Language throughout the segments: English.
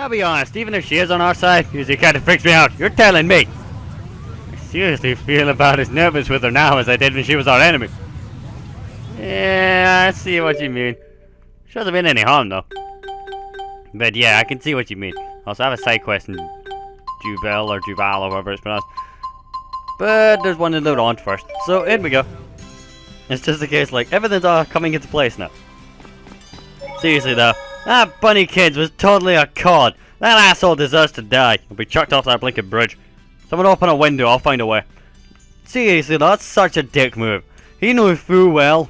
I'll be honest, even if she is on our side, usually kind of freaks me out. You're telling me. I seriously feel about as nervous with her now as I did when she was our enemy. Yeah, I see what you mean. She hasn't been any harm though. But yeah, I can see what you mean. Also, I have a side quest in Juvel or Juval or whatever it's pronounced. But there's one to load on first. So in we go. It's just a case like everything's all coming into place now. Seriously though, that bunny kid was totally a cod. That asshole deserves to die and be chucked off that blinking bridge. Someone open a window, I'll find a way. Seriously, that's such a dick move. He knew full well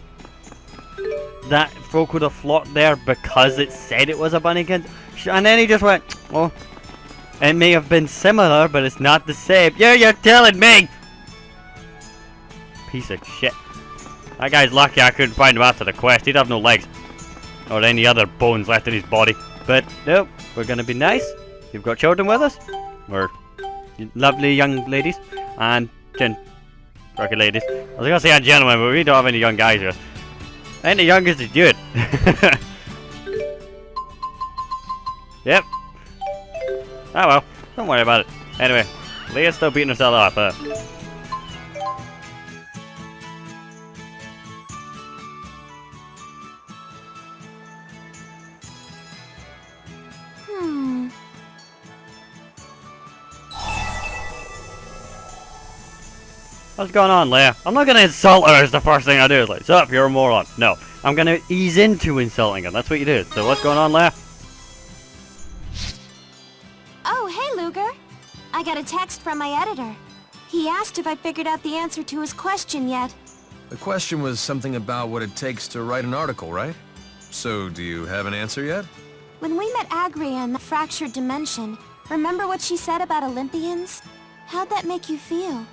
that folk would have flocked there because it said it was a bunny kid. And then he just went, oh, it may have been similar, but it's not the same. Yeah, you're telling me! Piece of shit. That guy's lucky I couldn't find him after the quest. He'd have no legs. Or any other bones left in his body. But, nope, we're gonna be nice. You've got children with us. We're lovely young ladies. And rocket ladies. I was gonna say gentlemen, but we don't have any young guys here. And the youngest is Jude. Yep. Oh well, don't worry about it. Anyway, Leia's still beating herself up. What's going on, Leia? I'm not gonna insult her as the first thing I do. It's like, sup, you're a moron. No, I'm gonna ease into insulting her. That's what you do. So what's going on, Leia? Oh, hey, Luger. I got a text from my editor. He asked if I figured out the answer to his question yet. The question was something about what it takes to write an article, right? So, do you have an answer yet? When we met Agria in the fractured dimension, remember what she said about Olympians? How'd that make you feel?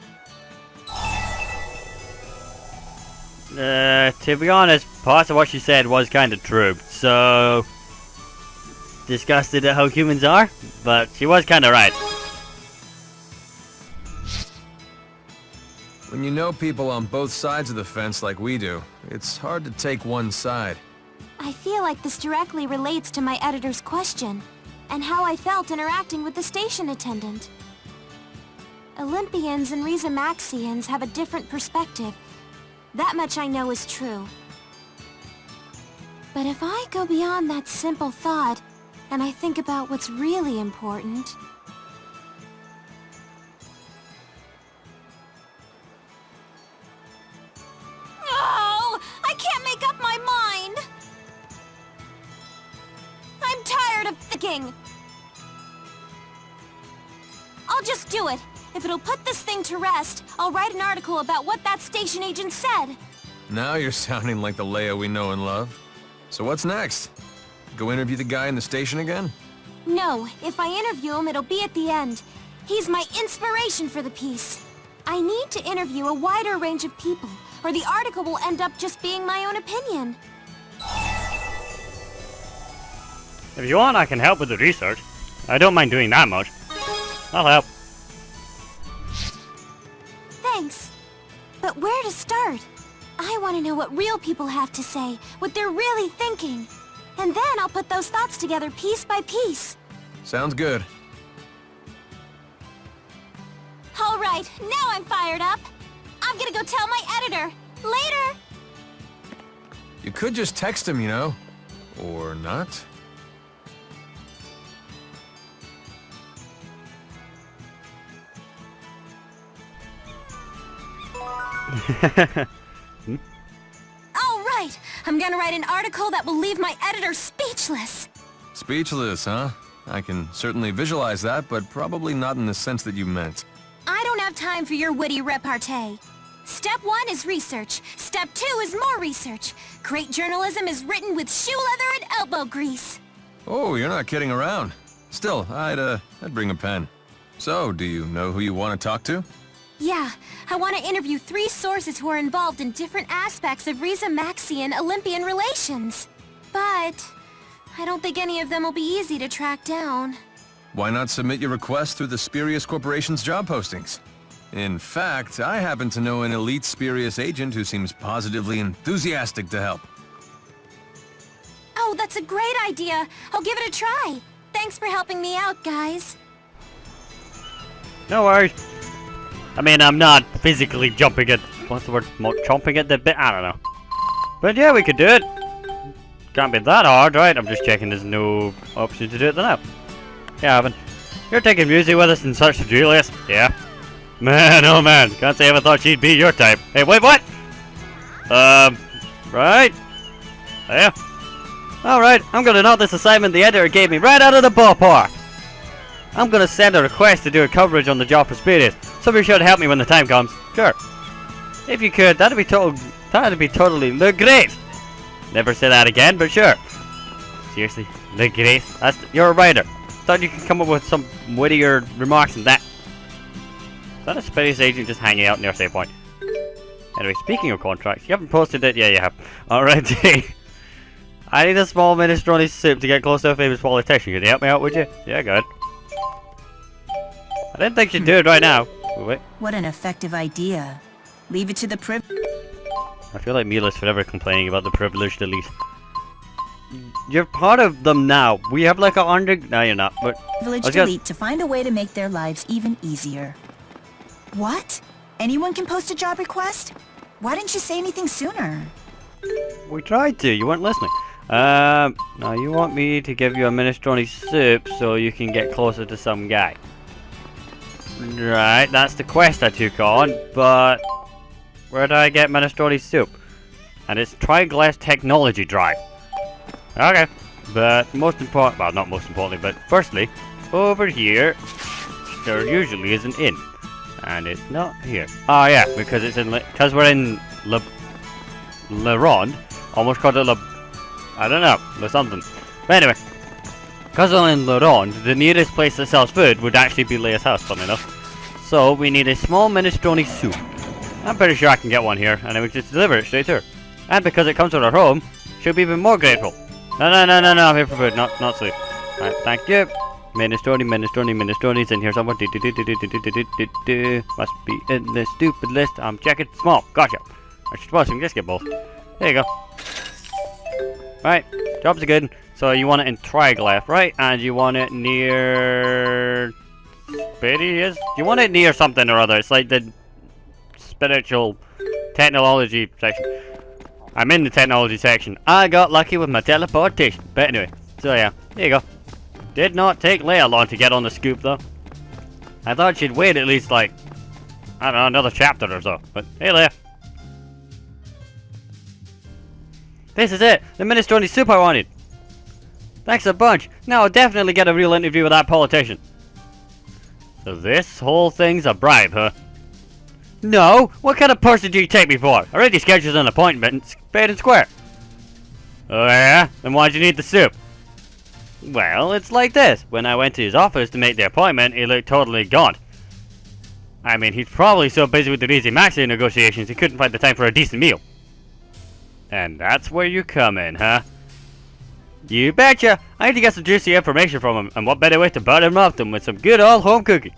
To be honest, parts of what she said was kind of true. So, disgusted at how humans are, but she was kind of right. When you know people on both sides of the fence like we do, it's hard to take one side. I feel like this directly relates to my editor's question, and how I felt interacting with the station attendant. Olympians and Rizamaxians have a different perspective. That much I know is true. But if I go beyond that simple thought, and I think about what's really important... Oh! I can't make up my mind! I'm tired of thinking! I'll just do it. If it'll put this thing to rest, I'll write an article about what that station agent said. Now you're sounding like the Leia we know and love. So what's next? Go interview the guy in the station again? No, if I interview him, it'll be at the end. He's my inspiration for the piece. I need to interview a wider range of people, or the article will end up just being my own opinion. If you want, I can help with the research. I don't mind doing that much. I'll help. Thanks. But where to start? I want to know what real people have to say, what they're really thinking. And then I'll put those thoughts together piece by piece. Sounds good. All right, now I'm fired up. I'm gonna go tell my editor. Later! You could just text him, you know. Or not. All right, I'm gonna write an article that will leave my editor speechless. Speechless, huh? I can certainly visualize that, but probably not in the sense that you meant. I don't have time for your witty repartee. Step 1 is research. Step 2 is more research. Great journalism is written with shoe leather and elbow grease. Oh, you're not kidding around. Still, I'd bring a pen. So, do you know who you want to talk to? Yeah, I want to interview 3 sources who are involved in different aspects of Rizamaxian-Olympian relations. But I don't think any of them will be easy to track down. Why not submit your request through the Spurious Corporation's job postings? In fact, I happen to know an elite Spurious agent who seems positively enthusiastic to help. Oh, that's a great idea. I'll give it a try. Thanks for helping me out, guys. No worries. I mean, I'm not physically jumping at... What's the word? Chomping at the bit? I don't know. But yeah, we could do it. Can't be that hard, right? I'm just checking there's no option to do it now. Yeah, Evan. You're taking music with us in search of Julius? Yeah. Man, oh man. Can't say I ever thought she'd be your type. Hey, wait, what? Right? Yeah. Alright, I'm gonna knock this assignment the editor gave me right out of the ballpark. I'm gonna send a request to do a coverage on the job for Spirius. Somebody should help me when the time comes. Sure. If you could, that'd be totally great. Never say that again, but sure. Seriously, great. You're a writer. Thought you could come up with some wittier remarks than that. Is that a Spirius agent just hanging out near save point? Anyway, speaking of contracts, you haven't posted it? Yeah, you have. Alrighty. I need a small minestrone soup to get close to a famous politician. Could you help me out, would you? Yeah, good. I didn't think you'd do it right now. Wait. What an effective idea. Leave it to the I feel like Mila's forever complaining about the privileged elite. You're part of them now. We have like a No, you're not, but... privileged elite to find a way to make their lives even easier. What? Anyone can post a job request? Why didn't you say anything sooner? We tried to. You weren't listening. Now you want me to give you a minestrone soup so you can get closer to some guy. Right, that's the quest I took on, but where do I get minestrone soup? And it's Triglass Technology Drive. Okay, but most important, well, not most importantly, but firstly, over here, there usually is an inn, and it's not here. Oh yeah, because it's in, because we're in Le Ronde, almost called it I don't know, Le something. But anyway, because we're in Le Ronde, the nearest place that sells food would actually be Leia's house, funny enough. So we need a small minestrone soup. I'm pretty sure I can get one here, and then we can just deliver it straight to her. And because it comes to our home, she'll be even more grateful. No, I'm here for food, not sleep. Alright, thank you. Minestrone's in here somewhere. Must be in this stupid list. I'm checking. Small, gotcha. I suppose we can just get both. There you go. Right, job's a good. So you want it in Triglass, right? And you want it near... Spirius? You want it near something or other. It's like the spiritual technology section. I'm in the technology section. I got lucky with my teleportation. But anyway, so yeah, there you go. Did not take Leia long to get on the scoop though. I thought she'd wait at least like, I don't know, another chapter or so. But hey Leia. This is it! The minestrone soup I wanted! Thanks a bunch! Now I'll definitely get a real interview with that politician. So this whole thing's a bribe, huh? No! What kind of person do you take me for? I already scheduled an appointment, fair and square. Oh yeah? Then why'd you need the soup? Well, it's like this. When I went to his office to make the appointment, he looked totally gaunt. I mean, he's probably so busy with the Maxi negotiations he couldn't find the time for a decent meal. And that's where you come in, huh? You betcha! I need to get some juicy information from him, and what better way to butter him up than with some good old home cooking?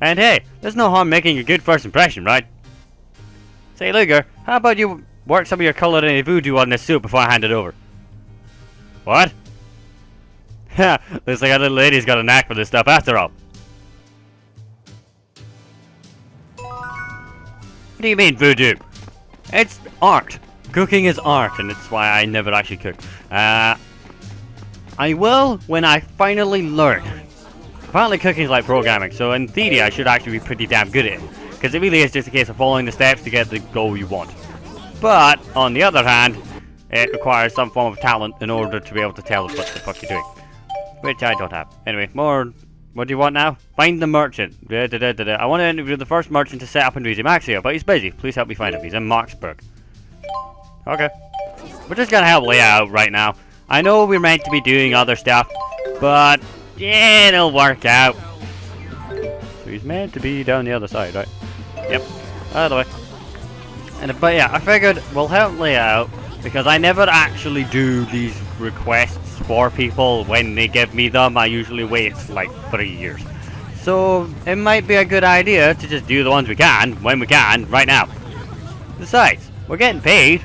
And hey, there's no harm making a good first impression, right? Say, Luger, how about you work some of your culinary voodoo on this soup before I hand it over? What? Ha! Looks like our little lady's got a knack for this stuff after all. What do you mean, voodoo? It's art. Cooking is art, and it's why I never actually cook. I will when I finally learn. Apparently cooking is like programming, so in theory I should actually be pretty damn good at it. Because it really is just a case of following the steps to get the goal you want. But, on the other hand, it requires some form of talent in order to be able to tell us what the fuck you're doing. Which I don't have. Anyway, more... What do you want now? Find the merchant. I want to interview the first merchant to set up in Maxia, but he's busy. Please help me find him. He's in Marksburg. Okay. We're just gonna help Leia out right now. I know we're meant to be doing other stuff, but yeah, it'll work out. So he's meant to be down the other side, right? Yep. By the way. But yeah, I figured we'll help Leia out because I never actually do these requests for people when they give me them. I usually wait like 3 years. So it might be a good idea to just do the ones we can, when we can, right now. Besides, we're getting paid,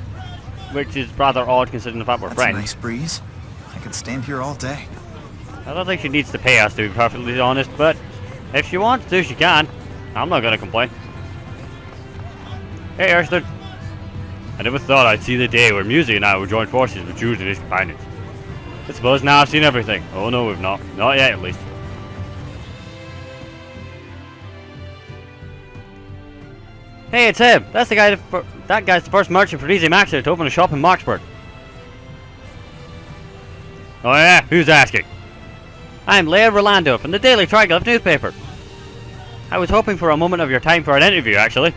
which is rather odd considering the fact we're friends. That's a nice breeze. I could stand here all day. I don't think she needs to pay us, to be perfectly honest, but if she wants to, she can. I'm not gonna complain. Hey, Arston. I never thought I'd see the day where Musi and I would join forces with Jules and his companions. I suppose now I've seen everything. Oh no, we've not. Not yet, at least. Hey, it's him! That's the guy. That guy's the first merchant for Easy Maxi to open a shop in Marksburg. Oh yeah? Who's asking? I'm Leia Rolando from the Daily Triglyph newspaper. I was hoping for a moment of your time for an interview, actually.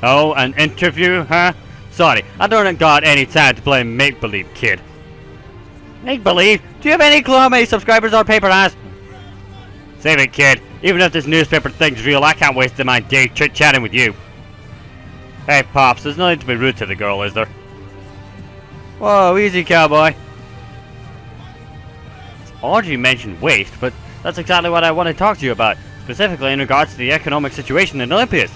Oh, an interview, huh? Sorry, I don't got any time to play make-believe, kid. Make-believe? Do you have any clue how many subscribers our paper has? Save it, kid. Even if this newspaper thing's real, I can't waste my day chit-chatting with you. Hey, Pops, there's no need to be rude to the girl, is there? Whoa, easy, cowboy. It's odd you mentioned waste, but that's exactly what I want to talk to you about, specifically in regards to the economic situation in Olympias.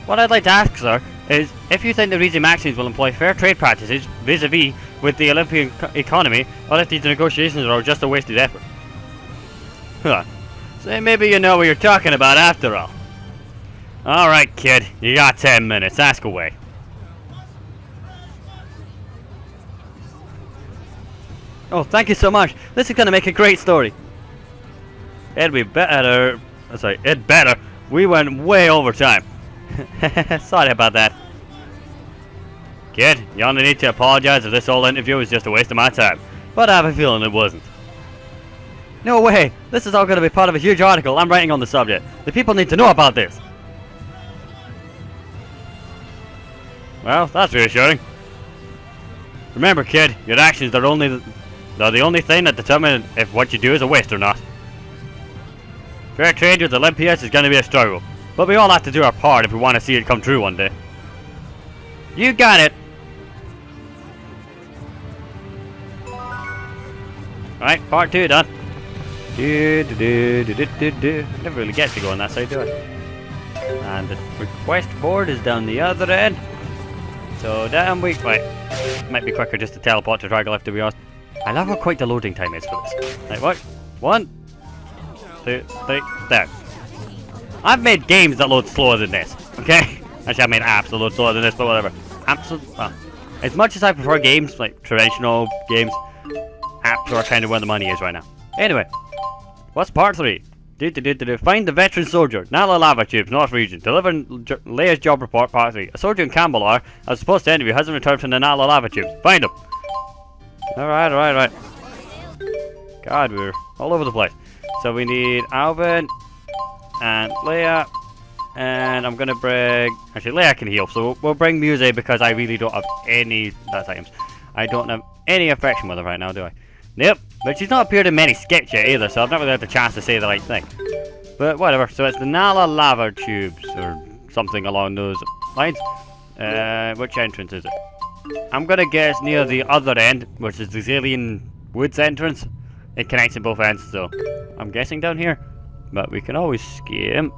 What I'd like to ask, sir, is if you think the Easy Maxims will employ fair trade practices vis-a-vis with the Olympian economy, or if these negotiations are just a wasted effort. Huh. So maybe you know what you're talking about after all. Alright, kid. You got 10 minutes. Ask away. Oh, thank you so much. This is going to make a great story. It'd be better... Sorry, it'd better. We went way over time. Sorry about that. Kid, you only need to apologize if this whole interview was just a waste of my time. But I have a feeling it wasn't. No way! This is all going to be part of a huge article I'm writing on the subject. The people need to know about this. Well, that's reassuring. Remember, kid, your actions are the only thing that determine if what you do is a waste or not. Fair trade with Olympias is going to be a struggle, but we all have to do our part if we want to see it come true one day. You got it! Alright, part 2 done. Never really get to go on that side, do I? And the request board is down the other end. So down we... Wait. Might be quicker just to teleport to Triglyph, to be honest. I love how quick the loading time is for this. Like what? 1, 2, 3, there. I've made games that load slower than this, okay? Actually, I made apps that load slower than this, but whatever. Well, as much as I prefer games, like traditional games, apps are kind of where the money is right now. Anyway, what's part 3? Find the veteran soldier, Nala Lava Tubes, North Region. Deliver Leia's job report, part 3. A soldier in Campbell I was supposed to interview, hasn't returned from the Nala Lava Tubes. Find him! Alright. God, we're all over the place. So we need Alvin and Leia, and I'm gonna bring... Actually, Leia can heal, so we'll bring Musi because I really don't have any... That's items. I don't have any affection with her right now, do I? Nope, but she's not appeared in many skits yet either, so I've not really had the chance to say the right thing. But whatever, so it's the Nala Lava Tubes, or something along those lines. Which entrance is it? I'm gonna guess near the other end, which is the Xillian Woods entrance. It connects in both ends, so I'm guessing down here. But we can always skim.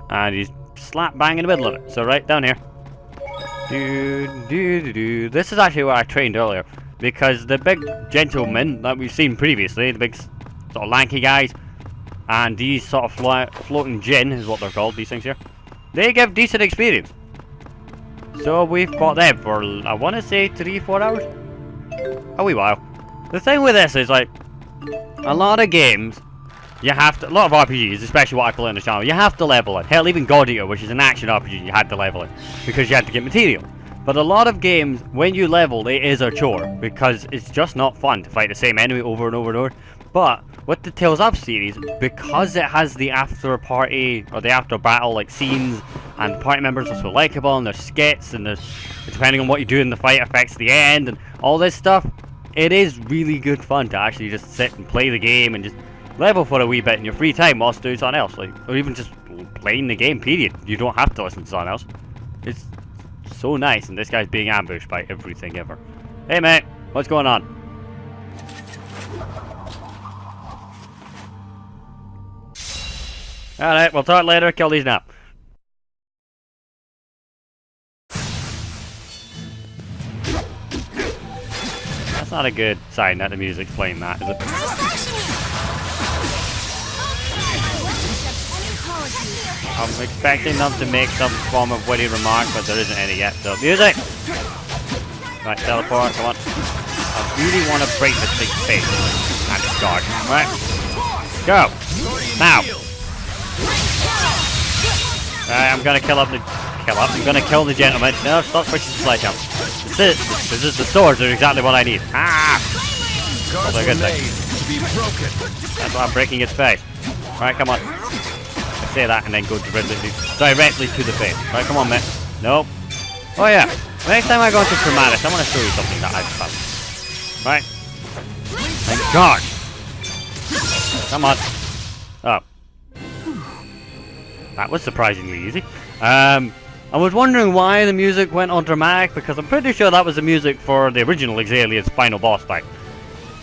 And he's slap bang in the middle of it, so right down here. This is actually where I trained earlier. Because the big gentlemen that we've seen previously, the big sort of lanky guys, and these sort of floating gin is what they're called, these things here, they give decent experience. So we've got them for, I want to say 3-4 hours? A wee while. The thing with this is, like, a lot of games, you have to, a lot of RPGs, especially what I play on the channel, you have to level it. Hell, even God Eater, which is an action RPG, you had to level it, because you had to get material. But a lot of games, when you level, it is a chore, because it's just not fun to fight the same enemy over and over and over. But with the Tales of series, because it has the after party, or the after battle, like, scenes, and the party members are so likeable, and there's skits, and there's, depending on what you do in the fight affects the end, and all this stuff, it is really good fun to actually just sit and play the game, and just level for a wee bit in your free time whilst doing something else, like, or even just playing the game, period. You don't have to listen to something else. It's so nice, and this guy's being ambushed by everything ever. Hey mate, what's going on? Alright, we'll talk later, kill these now. That's That's not a good sign that the music's playing that, is it? I'm expecting them to make some form of witty remark, but there isn't any yet, so music! Right, teleport, come on. I really want to break this thing's face. And start. Right. Go! Now! I'm gonna I'm gonna kill the gentleman. No, stop pushing the sledgehammer. This is the swords are exactly what I need. Ah! That's a good thing. That's why I'm breaking his face. Right, come on. I say that and then go directly to the face. Right, come on, man. Nope. Oh yeah. Next time I go into Traumatis, I want to show you something that I've found. Right. Thank God. Come on. Oh. That was surprisingly easy. I was wondering why the music went on dramatic, because I'm pretty sure that was the music for the original Xillia's final boss fight.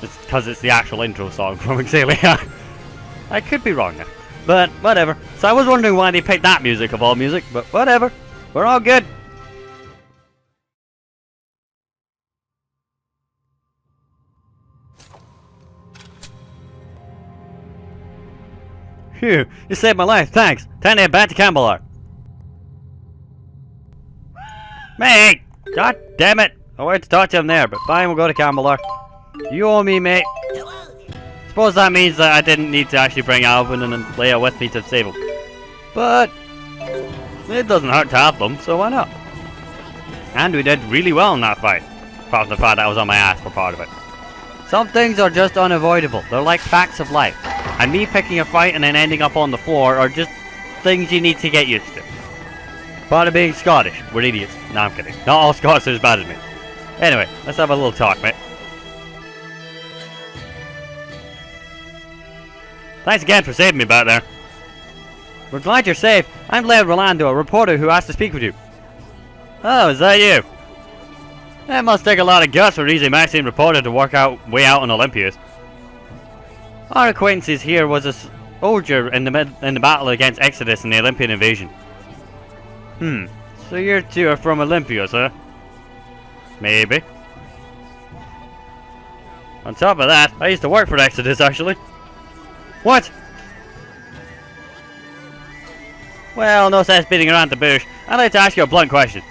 It's because it's the actual intro song from Xillia. I could be wrong there, but whatever. So I was wondering why they picked that music of all music, but whatever. We're all good. Phew, you saved my life, thanks. Time to head back to Cambalar. Mate! God damn it! I wanted to talk to him there, but fine, we'll go to Cambalar. You owe me, mate. Suppose that means that I didn't need to actually bring Alvin and Leia with me to save him. But it doesn't hurt to have them, so why not? And we did really well in that fight. Apart from the fact that I was on my ass for part of it. Some things are just unavoidable. They're like facts of life. And me picking a fight and then ending up on the floor are just things you need to get used to. Part of being Scottish. We're idiots. No, I'm kidding. Not all Scots are as bad as me. Anyway, let's have a little talk, mate. Thanks again for saving me back there. We're glad you're safe. I'm Leia Rolando, a reporter who asked to speak with you. Oh, is that you? That must take a lot of guts for an easy Maxian reporter to work way out on Olympias. Our acquaintances here was a soldier in the battle against Exodus in the Olympian invasion. So you two are from Olympios, huh? Maybe. On top of that, I used to work for Exodus, actually. What? Well, no sense beating around the bush. I'd like to ask you a blunt question.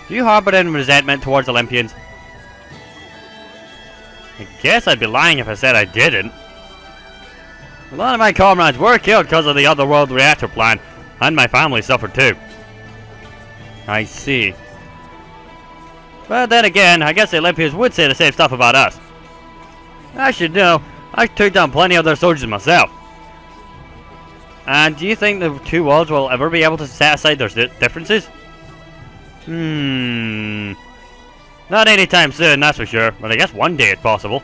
Do you harbor any resentment towards Olympians? I guess I'd be lying if I said I didn't. A lot of my comrades were killed because of the Otherworld reactor plan, and my family suffered too. I see. But then again, I guess the Olympians would say the same stuff about us. I should know, I took down plenty of their soldiers myself. And do you think the two worlds will ever be able to set aside their differences? Not anytime soon, that's for sure, but I guess one day it's possible.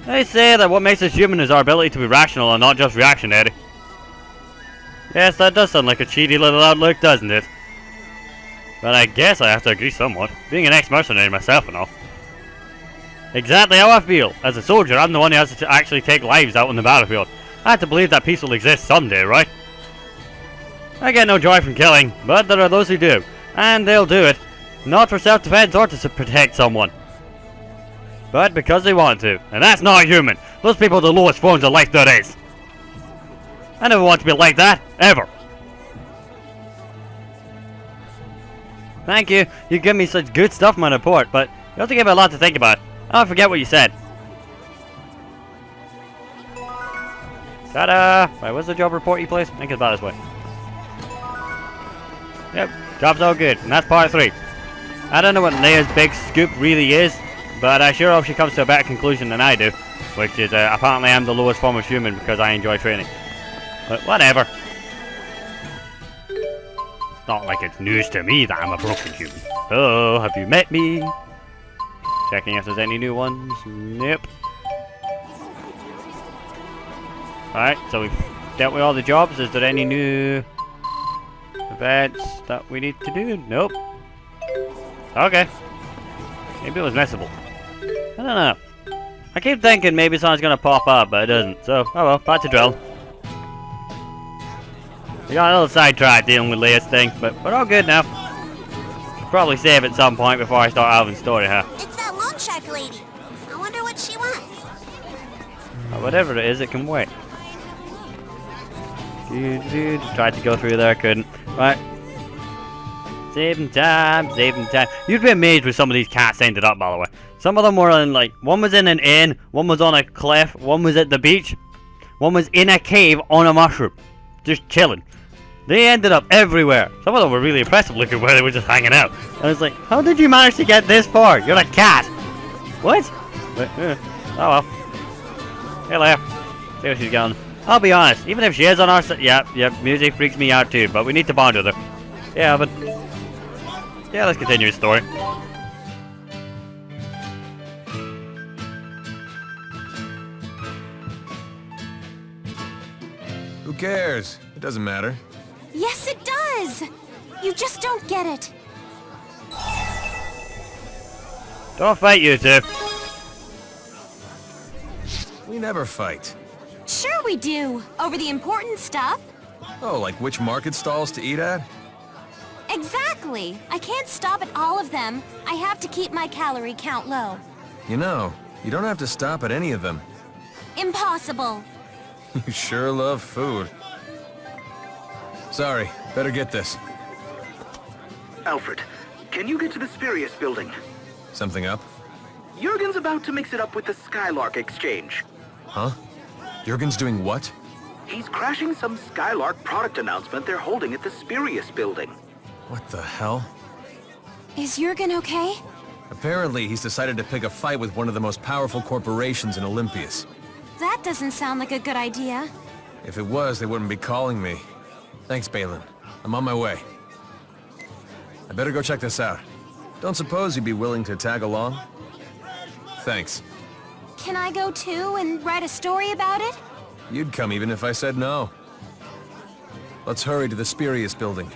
They say that what makes us human is our ability to be rational and not just reactionary. Yes, that does sound like a cheaty little outlook, doesn't it? But I guess I have to agree somewhat, being an ex-mercenary myself and all. Exactly how I feel. As a soldier, I'm the one who has to actually take lives out on the battlefield. I have to believe that peace will exist someday, right? I get no joy from killing, but there are those who do. And they'll do it, not for self-defense or to protect someone, but because they want to. And that's not human. Those people are the lowest forms of life there is. I never want to be like that, ever. Thank you. You give me such good stuff in my report, but you also gave me a lot to think about. I don't forget what you said. Ta-da! Right, what's the job report you place? I think it's about this way. Yep, job's all good, and that's part 3. I don't know what Leia's big scoop really is, but I sure hope she comes to a better conclusion than I do, which is apparently I'm the lowest form of human because I enjoy training. But whatever. It's not like it's news to me that I'm a broken human. Oh, have you met me? Checking if there's any new ones. Nope. Alright, so we've dealt with all the jobs. Is there any new events that we need to do? Nope. Okay. Maybe it was messable. I don't know. I keep thinking maybe something's gonna pop up, but it doesn't. So, oh well, back to drill. We got a little sidetracked dealing with Leia's thing, but we're all good now. Should probably save at some point before I start Alvin's story, huh? It's that loan shark Skylark lady. I wonder what she wants. Whatever it is, it can wait. Tried to go through there, couldn't. Right. Saving time, saving time. You'd be amazed where some of these cats ended up, by the way. Some of them were in, like, one was in an inn, one was on a cliff, one was at the beach, one was in a cave on a mushroom. Just chilling. They ended up everywhere. Some of them were really impressive looking where they were just hanging out. I was like, how did you manage to get this far? You're a cat. What? Oh well. Hey Leia. See where she's going. I'll be honest, even if she is on our side, yeah, music freaks me out too, but we need to bond with her. Yeah, but... yeah, let's continue the story. Who cares? It doesn't matter. Yes, it does! You just don't get it. Don't fight, you two. We never fight. Sure we do. Over the important stuff. Oh, like which market stalls to eat at? Exactly. I can't stop at all of them. I have to keep my calorie count low. You know, you don't have to stop at any of them. Impossible. You sure love food. Sorry, better get this. Alfred, can you get to the Spurious building? Something up? Jurgen's about to mix it up with the Skylark exchange. Huh? Jurgen's doing what? He's crashing some Skylark product announcement they're holding at the Spurious building. What the hell? Is Jurgen okay? Apparently, he's decided to pick a fight with one of the most powerful corporations in Olympias. That doesn't sound like a good idea. If it was, they wouldn't be calling me. Thanks, Balin. I'm on my way. I better go check this out. Don't suppose you'd be willing to tag along? Thanks. Can I go too and write a story about it? You'd come even if I said no. Let's hurry to the Spurious building.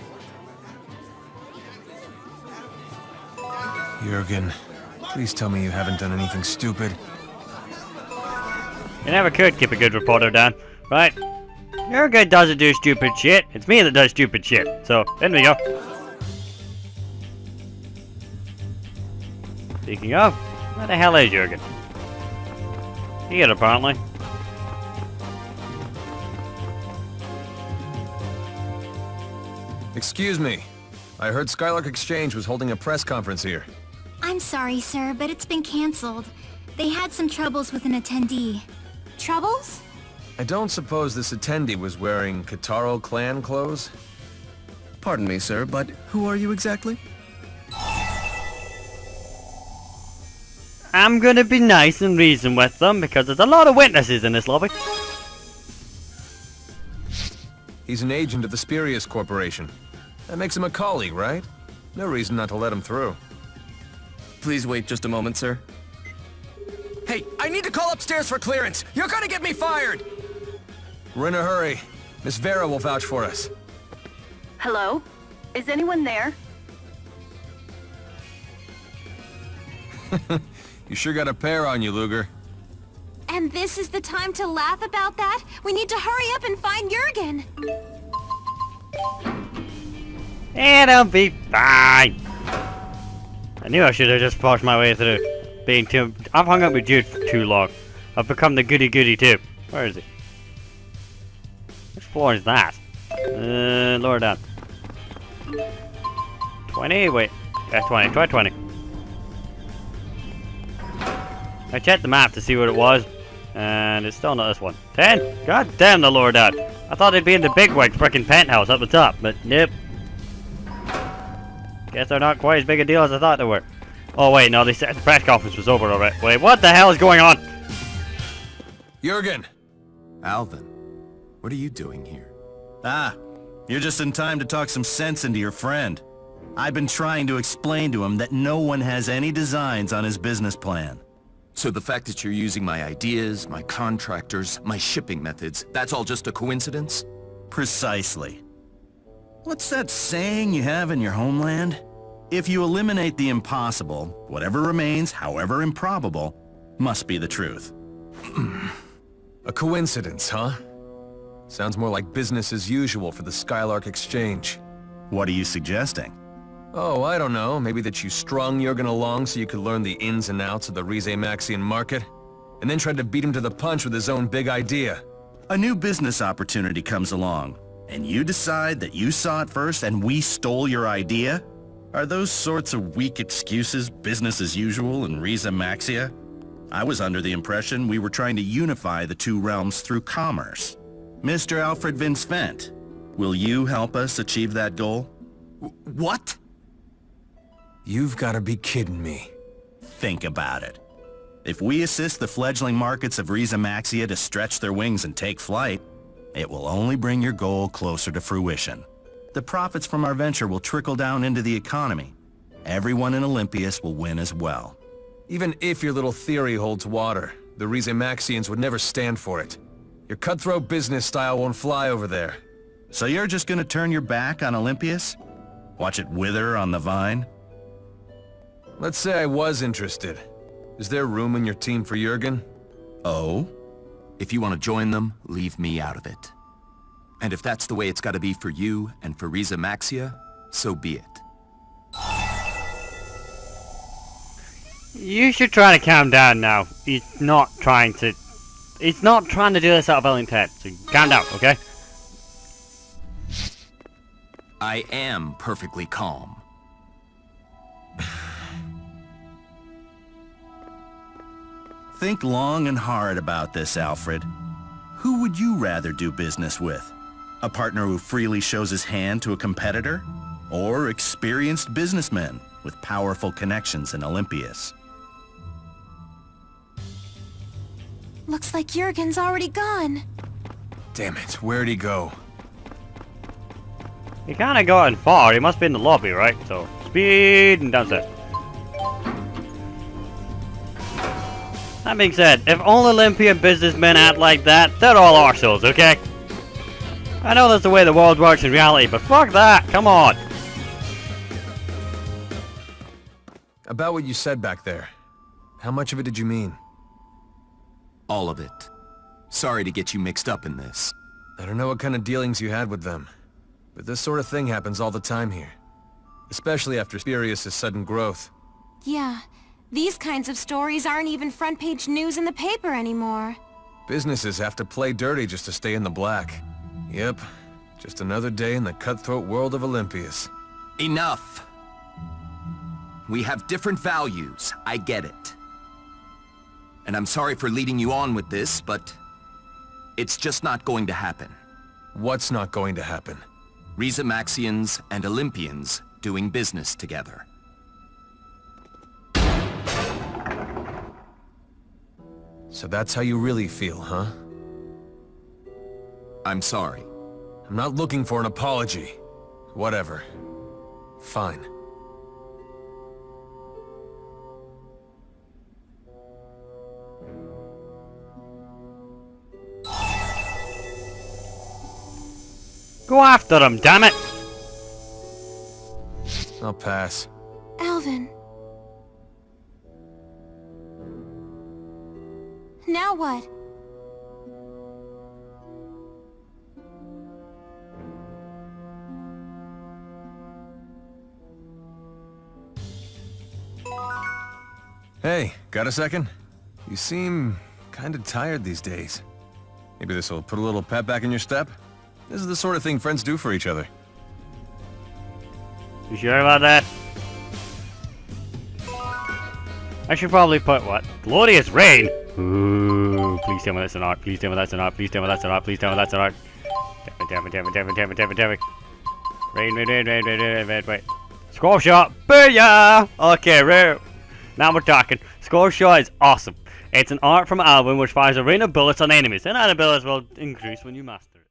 Jurgen, please tell me you haven't done anything stupid. You never could keep a good reporter down, right? Jurgen doesn't do stupid shit. It's me that does stupid shit. So, in we go. Speaking of, where the hell is Jurgen? Here, apparently. Excuse me. I heard Skylark Exchange was holding a press conference here. I'm sorry, sir, but it's been cancelled. They had some troubles with an attendee. Troubles? I don't suppose this attendee was wearing Kataro clan clothes? Pardon me, sir, but who are you exactly? I'm gonna be nice and reason with them because there's a lot of witnesses in this lobby. He's an agent of the Spurious Corporation. That makes him a colleague, right? No reason not to let him through. Please wait just a moment, sir. Hey, I need to call upstairs for clearance! You're gonna get me fired! We're in a hurry. Miss Vera will vouch for us. Hello? Is anyone there? You sure got a pair on you, Luger. And this is the time to laugh about that? We need to hurry up and find Jurgen. It'll be fine. I knew I should have just forced my way through. I've hung up with Jude for too long. I've become the goody-goody too. Where is he? Which floor is that? Lower down. 20? Wait. Yeah, 20. Try 20. I checked the map to see what it was, and it's still not this one. 10? God damn the lower down. I thought it'd be in the big white frickin' penthouse up the top, but nope. Guess they're not quite as big a deal as I thought they were. Oh wait, no, they said the press conference was over already. Wait, what the hell is going on? Jurgen! Alvin, what are you doing here? Ah, you're just in time to talk some sense into your friend. I've been trying to explain to him that no one has any designs on his business plan. So the fact that you're using my ideas, my contractors, my shipping methods, that's all just a coincidence? Precisely. What's that saying you have in your homeland? If you eliminate the impossible, whatever remains, however improbable, must be the truth. A coincidence, huh? Sounds more like business as usual for the Skylark Exchange. What are you suggesting? Oh, I don't know. Maybe that you strung Jurgen along so you could learn the ins and outs of the Rize Maxian market, and then tried to beat him to the punch with his own big idea. A new business opportunity comes along, and you decide that you saw it first and we stole your idea? Are those sorts of weak excuses business as usual in Rize Maxia? I was under the impression we were trying to unify the two realms through commerce. Mr. Alfred Vince Fent, will you help us achieve that goal? What? You've got to be kidding me. Think about it. If we assist the fledgling markets of Rize Maxia to stretch their wings and take flight, it will only bring your goal closer to fruition. The profits from our venture will trickle down into the economy. Everyone in Olympias will win as well. Even if your little theory holds water, the Rize Maxians would never stand for it. Your cutthroat business style won't fly over there. So you're just gonna turn your back on Olympias? Watch it wither on the vine? Let's say I was interested. Is there room in your team for Jurgen? Oh? If you want to join them, leave me out of it. And if that's the way it's got to be for you and for Rize Maxia, so be it. You should try to calm down now. He's not trying to do this out of ill intent, so calm down, okay? I am perfectly calm. Think long and hard about this, Alfred. Who would you rather do business with? A partner who freely shows his hand to a competitor? Or experienced businessmen with powerful connections in Olympias? Looks like Jurgen's already gone. Damn it, where'd he go? He kinda gotten far. He must be in the lobby, right? So, speed and downstairs. That being said, if all Olympian businessmen act like that, they're all arseholes, okay? I know that's the way the world works in reality, but fuck that! Come on! About what you said back there. How much of it did you mean? All of it. Sorry to get you mixed up in this. I don't know what kind of dealings you had with them, but this sort of thing happens all the time here. Especially after Spurious' sudden growth. Yeah, these kinds of stories aren't even front-page news in the paper anymore. Businesses have to play dirty just to stay in the black. Yep, just another day in the cutthroat world of Olympias. Enough! We have different values, I get it. And I'm sorry for leading you on with this, but it's just not going to happen. What's not going to happen? Rize Maxians and Olympians doing business together. So that's how you really feel, huh? I'm sorry. I'm not looking for an apology. Whatever. Fine. Go after him, damn it! I'll pass. Alvin. Now what? Hey, got a second? You seem kinda tired these days. Maybe this will put a little pep back in your step? This is the sort of thing friends do for each other. You sure about that? I should probably put what? Glorious Rain! Ooh, please tell me that's an art. Please tell me that's an art. Please tell me that's an art. Please tell me that's an art. Damn it, damn it, damn it, damn it, damn it, damn it. Rain, rain, rain, rain, rain, rain, rain, rain. Score shot! Booyah! Okay, now we're talking. Score shot is awesome. It's an art from Alvin which fires a rain of bullets on enemies, and that ability will increase when you master it.